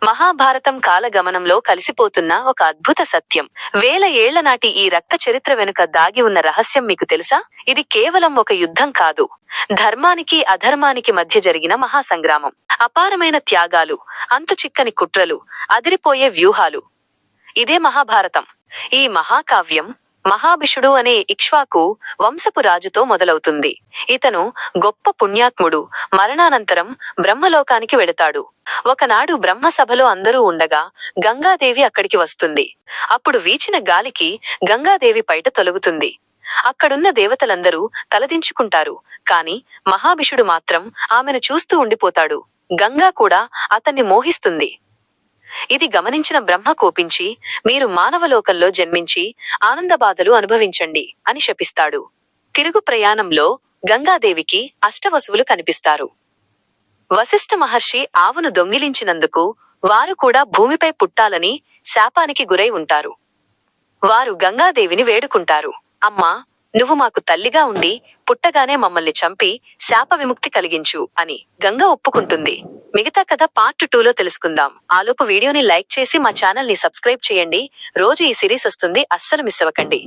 మహాభారతం కాలగమనంలో కలిసిపోతున్న ఒక అద్భుత సత్యం. వేల ఏళ్ల నాటి ఈ రక్త చరిత్ర వెనుక దాగి ఉన్న రహస్యం మీకు తెలుసా? ఇది కేవలం ఒక యుద్ధం కాదు. ధర్మానికి అధర్మానికి మధ్య జరిగిన మహాసంగ్రామం. అపారమైన త్యాగాలు, అంతుచిక్కని కుట్రలు, అదిరిపోయే వ్యూహాలు. ఇదే మహాభారతం. ఈ మహాకావ్యం మహాభిషుడు అనే ఇక్ష్వాకు వంశపు రాజుతో మొదలవుతుంది. ఇతను గొప్ప పుణ్యాత్ముడు. మరణానంతరం బ్రహ్మలోకానికి వెళతాడు. ఒకనాడు బ్రహ్మసభలో అందరూ ఉండగా గంగాదేవి అక్కడికి వస్తుంది. అప్పుడు వీచిన గాలికి గంగాదేవి పైట తొలగుతుంది. అక్కడున్న దేవతలందరూ తలదించుకుంటారు. కాని మహాభిషుడు మాత్రం ఆమెను చూస్తూ ఉండిపోతాడు. గంగా కూడా అతన్ని మోహిస్తుంది. ఇది గమనించిన బ్రహ్మ కోపించి, మీరు మానవలోకంలో జన్మించి ఆనందబాధలు అనుభవించండి అని శపిస్తాడు. తిరుగు ప్రయాణంలో గంగాదేవికి అష్టవసువులు కనిపిస్తారు. వశిష్ఠ మహర్షి ఆవును దొంగిలించినందుకు వారు కూడా భూమిపై పుట్టాలని శాపానికి గురై ఉంటారు. వారు గంగాదేవిని వేడుకుంటారు. అమ్మా, నువ్వు మాకు తల్లిగా ఉండి పుట్టగానే మమ్మల్ని చంపి శాప విముక్తి కలిగించు అని గంగ ఒప్పుకుంటుంది. మిగతా కథ పార్ట్ 2లో తెలుసుకుందాం. ఆలోపు వీడియోని లైక్ చేసి మా ఛానల్ ని సబ్స్క్రైబ్ చేయండి. రోజు ఈ సిరీస్ వస్తుంది, అస్సలు మిస్ అవ్వకండి.